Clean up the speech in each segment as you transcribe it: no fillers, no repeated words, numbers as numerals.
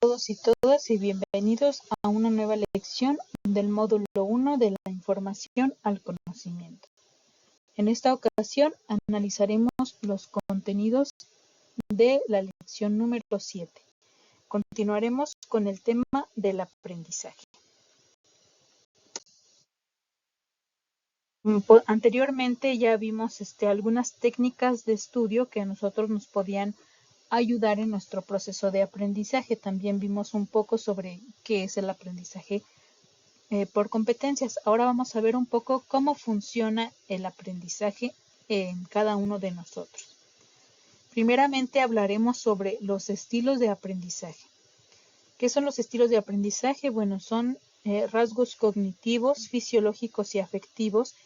todos y todas y bienvenidos a una nueva lección del módulo 1 de la información al conocimiento. En esta ocasión analizaremos los contenidos de la lección número 7. Continuaremos con el tema del aprendizaje. Anteriormente ya vimos algunas técnicas de estudio que a nosotros nos podían ayudar en nuestro proceso de aprendizaje. También vimos un poco sobre qué es el aprendizaje por competencias. Ahora vamos a ver un poco cómo funciona el aprendizaje en cada uno de nosotros. Primeramente hablaremos sobre los estilos de aprendizaje. ¿Qué son los estilos de aprendizaje? Bueno, son rasgos cognitivos, fisiológicos y afectivos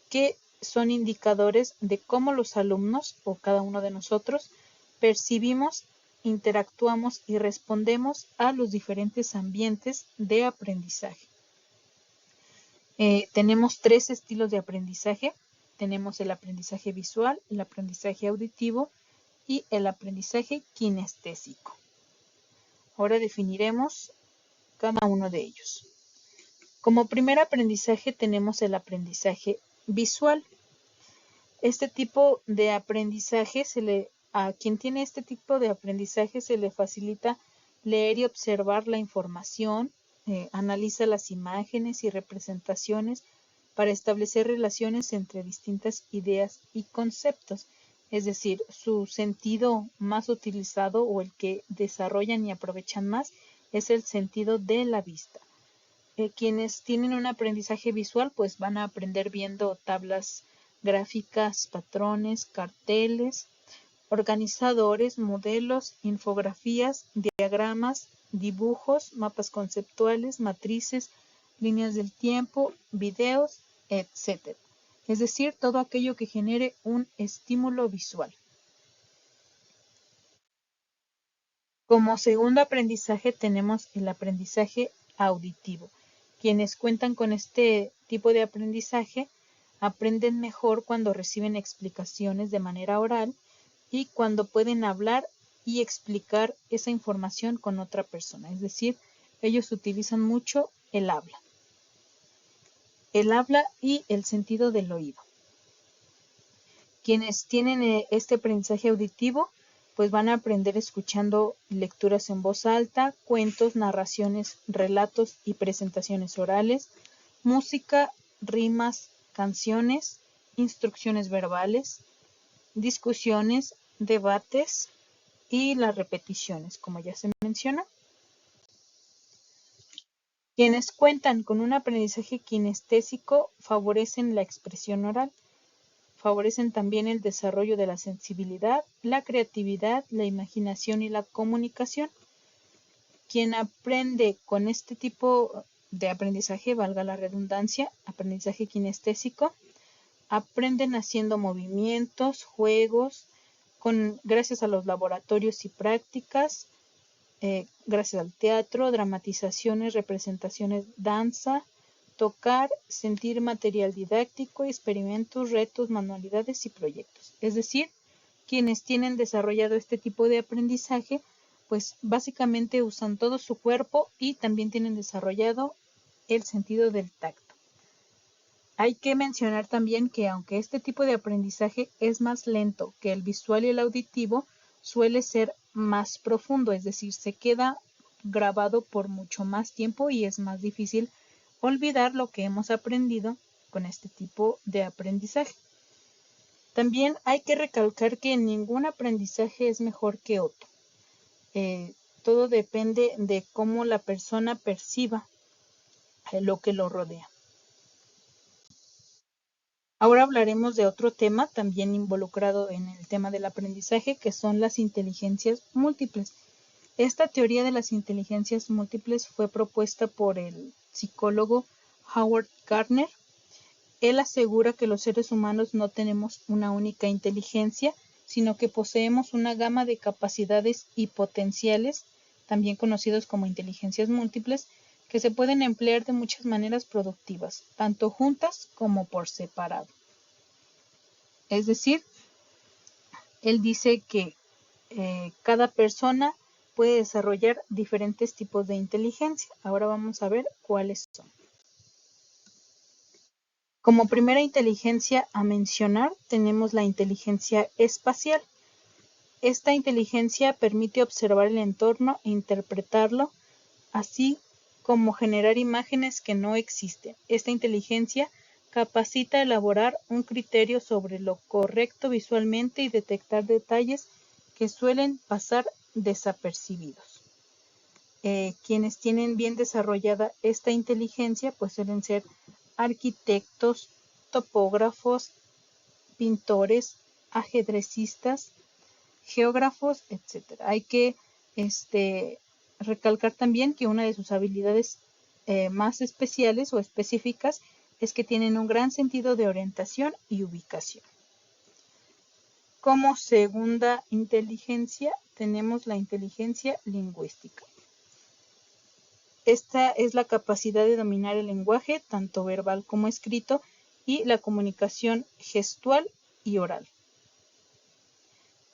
que son indicadores de cómo los alumnos o cada uno de nosotros percibimos, interactuamos y respondemos a los diferentes ambientes de aprendizaje. Tenemos 3 estilos de aprendizaje. Tenemos el aprendizaje visual, el aprendizaje auditivo y el aprendizaje kinestésico. Ahora definiremos cada uno de ellos. Como primer aprendizaje tenemos el aprendizaje visual. Este tipo de aprendizaje a quien tiene este tipo de aprendizaje se le facilita leer y observar la información, analiza las imágenes y representaciones para establecer relaciones entre distintas ideas y conceptos. Es decir, su sentido más utilizado o el que desarrollan y aprovechan más es el sentido de la vista. Quienes tienen un aprendizaje visual pues van a aprender viendo tablas gráficas, patrones, carteles, organizadores, modelos, infografías, diagramas, dibujos, mapas conceptuales, matrices, líneas del tiempo, videos, etc. Es decir, todo aquello que genere un estímulo visual. Como segundo aprendizaje tenemos el aprendizaje auditivo. Quienes cuentan con este tipo de aprendizaje aprenden mejor cuando reciben explicaciones de manera oral y cuando pueden hablar y explicar esa información con otra persona. Es decir, ellos utilizan mucho el habla. El habla y el sentido del oído. Quienes tienen este aprendizaje auditivo pues van a aprender escuchando lecturas en voz alta, cuentos, narraciones, relatos y presentaciones orales, música, rimas, canciones, instrucciones verbales, discusiones, debates y las repeticiones, como ya se menciona. Quienes cuentan con un aprendizaje kinestésico favorecen la expresión oral. Favorecen también el desarrollo de la sensibilidad, la creatividad, la imaginación y la comunicación. Quien aprende con este tipo de aprendizaje, valga la redundancia, aprendizaje kinestésico, aprenden haciendo movimientos, juegos, gracias a los laboratorios y prácticas, gracias al teatro, dramatizaciones, representaciones, danza, tocar, sentir material didáctico, experimentos, retos, manualidades y proyectos. Es decir, quienes tienen desarrollado este tipo de aprendizaje, pues básicamente usan todo su cuerpo y también tienen desarrollado el sentido del tacto. Hay que mencionar también que aunque este tipo de aprendizaje es más lento que el visual y el auditivo, suele ser más profundo, es decir, se queda grabado por mucho más tiempo y es más difícil olvidar lo que hemos aprendido con este tipo de aprendizaje. También hay que recalcar que ningún aprendizaje es mejor que otro. Todo depende de cómo la persona perciba lo que lo rodea. Ahora hablaremos de otro tema también involucrado en el tema del aprendizaje, que son las inteligencias múltiples. Esta teoría de las inteligencias múltiples fue propuesta por el psicólogo Howard Gardner. Él asegura que los seres humanos no tenemos una única inteligencia, sino que poseemos una gama de capacidades y potenciales, también conocidos como inteligencias múltiples, que se pueden emplear de muchas maneras productivas, tanto juntas como por separado. Es decir, él dice que cada persona puede desarrollar diferentes tipos de inteligencia. Ahora vamos a ver cuáles son. Como primera inteligencia a mencionar, tenemos la inteligencia espacial. Esta inteligencia permite observar el entorno e interpretarlo, así como generar imágenes que no existen. Esta inteligencia capacita a elaborar un criterio sobre lo correcto visualmente y detectar detalles que suelen pasar desapercibidos. Quienes tienen bien desarrollada esta inteligencia pues suelen ser arquitectos, topógrafos, pintores, ajedrecistas, geógrafos, etc. Hay que recalcar también que una de sus habilidades más especiales o específicas es que tienen un gran sentido de orientación y ubicación. Como segunda inteligencia tenemos la inteligencia lingüística. Esta es la capacidad de dominar el lenguaje, tanto verbal como escrito, y la comunicación gestual y oral.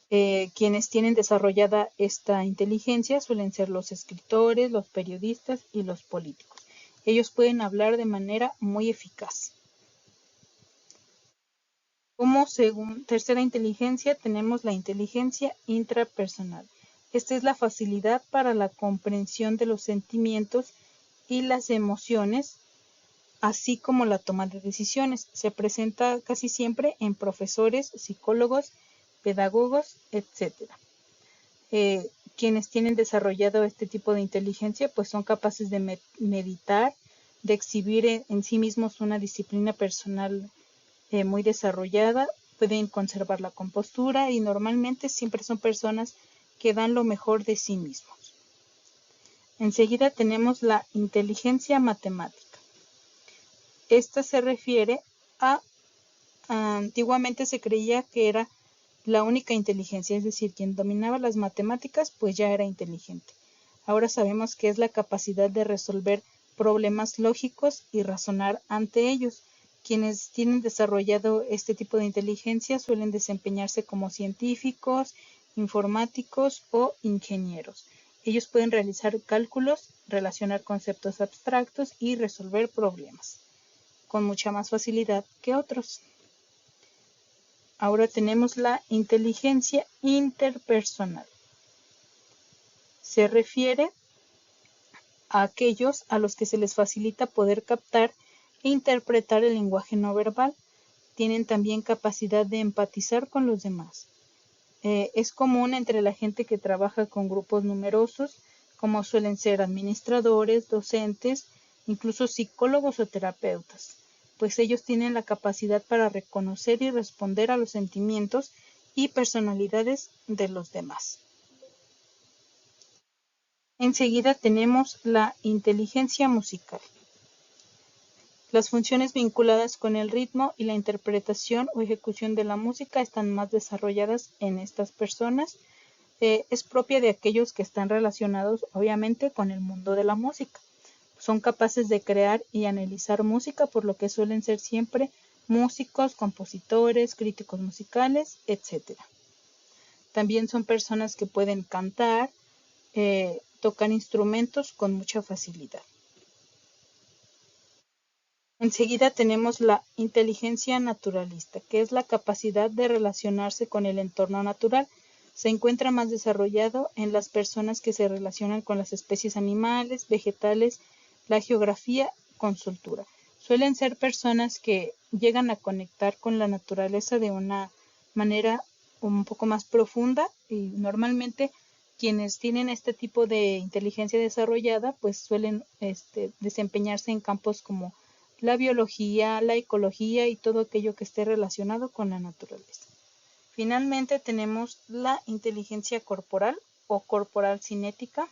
Quienes tienen desarrollada esta inteligencia suelen ser los escritores, los periodistas y los políticos. Ellos pueden hablar de manera muy eficaz. Como tercera inteligencia tenemos la inteligencia intrapersonal. Esta es la facilidad para la comprensión de los sentimientos y las emociones, así como la toma de decisiones. Se presenta casi siempre en profesores, psicólogos, pedagogos, etc. Quienes tienen desarrollado este tipo de inteligencia pues son capaces de meditar, de exhibir en sí mismos una disciplina personal muy desarrollada, pueden conservar la compostura y normalmente siempre son personas que dan lo mejor de sí mismos. Enseguida tenemos la inteligencia matemática. Esta se refiere antiguamente se creía que era la única inteligencia, es decir, quien dominaba las matemáticas pues ya era inteligente. Ahora sabemos que es la capacidad de resolver problemas lógicos y razonar ante ellos. Quienes tienen desarrollado este tipo de inteligencia suelen desempeñarse como científicos, informáticos o ingenieros. Ellos pueden realizar cálculos, relacionar conceptos abstractos y resolver problemas con mucha más facilidad que otros. Ahora tenemos la inteligencia interpersonal. Se refiere a aquellos a los que se les facilita poder captar e interpretar el lenguaje no verbal. Tienen también capacidad de empatizar con los demás. Es común entre la gente que trabaja con grupos numerosos, como suelen ser administradores, docentes, incluso psicólogos o terapeutas, pues ellos tienen la capacidad para reconocer y responder a los sentimientos y personalidades de los demás. Enseguida tenemos la inteligencia musical. Las funciones vinculadas con el ritmo y la interpretación o ejecución de la música están más desarrolladas en estas personas. Es propia de aquellos que están relacionados, obviamente, con el mundo de la música. Son capaces de crear y analizar música, por lo que suelen ser siempre músicos, compositores, críticos musicales, etc. También son personas que pueden cantar, tocan instrumentos con mucha facilidad. Enseguida tenemos la inteligencia naturalista, que es la capacidad de relacionarse con el entorno natural. Se encuentra más desarrollado en las personas que se relacionan con las especies animales, vegetales, la geografía, con soltura. Suelen ser personas que llegan a conectar con la naturaleza de una manera un poco más profunda y normalmente quienes tienen este tipo de inteligencia desarrollada pues suelen desempeñarse en campos como la biología, la ecología y todo aquello que esté relacionado con la naturaleza. Finalmente tenemos la inteligencia corporal o corporal cinética.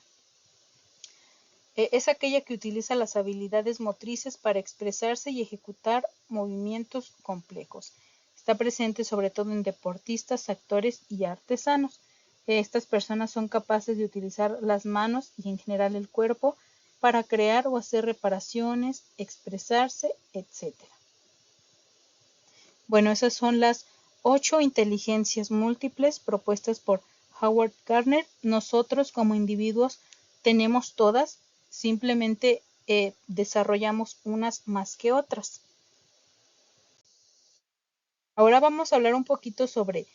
Es aquella que utiliza las habilidades motrices para expresarse y ejecutar movimientos complejos. Está presente sobre todo en deportistas, actores y artesanos. Estas personas son capaces de utilizar las manos y en general el cuerpo para crear o hacer reparaciones, expresarse, etc. Bueno, esas son las 8 inteligencias múltiples propuestas por Howard Gardner, nosotros como individuos tenemos todas, simplemente desarrollamos unas más que otras. Ahora vamos a hablar un poquito sobre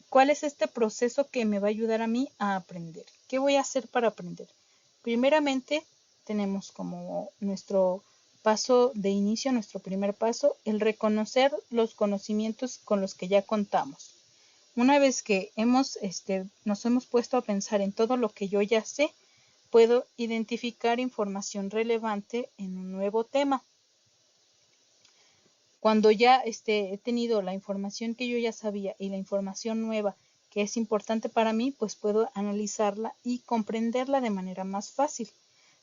cuál es este proceso que me va a ayudar a mí a aprender. ¿Qué voy a hacer para aprender? Primeramente, tenemos como nuestro paso de inicio, nuestro primer paso, el reconocer los conocimientos con los que ya contamos. Una vez que nos hemos puesto a pensar en todo lo que yo ya sé, puedo identificar información relevante en un nuevo tema. Cuando ya he tenido la información que yo ya sabía y la información nueva que es importante para mí, pues puedo analizarla y comprenderla de manera más fácil.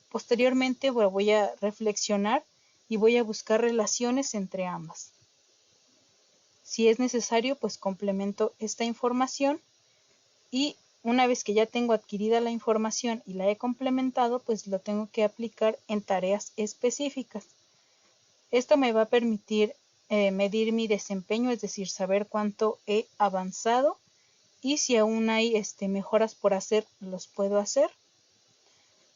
Posteriormente voy a reflexionar y voy a buscar relaciones entre ambas. Si es necesario, pues complemento esta información y una vez que ya tengo adquirida la información y la he complementado, pues lo tengo que aplicar en tareas específicas. Esto me va a permitir medir mi desempeño, es decir, saber cuánto he avanzado y si aún hay mejoras por hacer, los puedo hacer.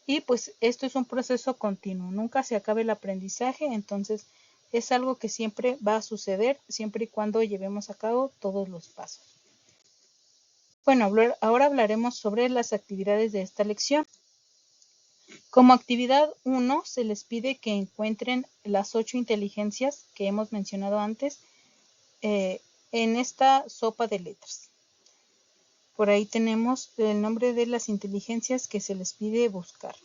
Y pues esto es un proceso continuo, nunca se acaba el aprendizaje, entonces es algo que siempre va a suceder siempre y cuando llevemos a cabo todos los pasos. Bueno, ahora hablaremos sobre las actividades de esta lección. Como actividad 1 se les pide que encuentren las 8 inteligencias que hemos mencionado antes en esta sopa de letras. Por ahí tenemos el nombre de las inteligencias que se les pide buscar.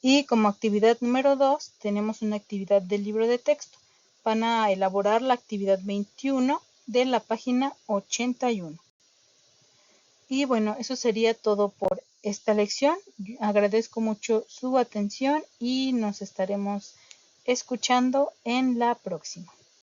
Y como actividad número 2 tenemos una actividad del libro de texto. Van a elaborar la actividad 21 de la página 81. Y bueno, eso sería todo por esta lección. Agradezco mucho su atención y nos estaremos escuchando en la próxima.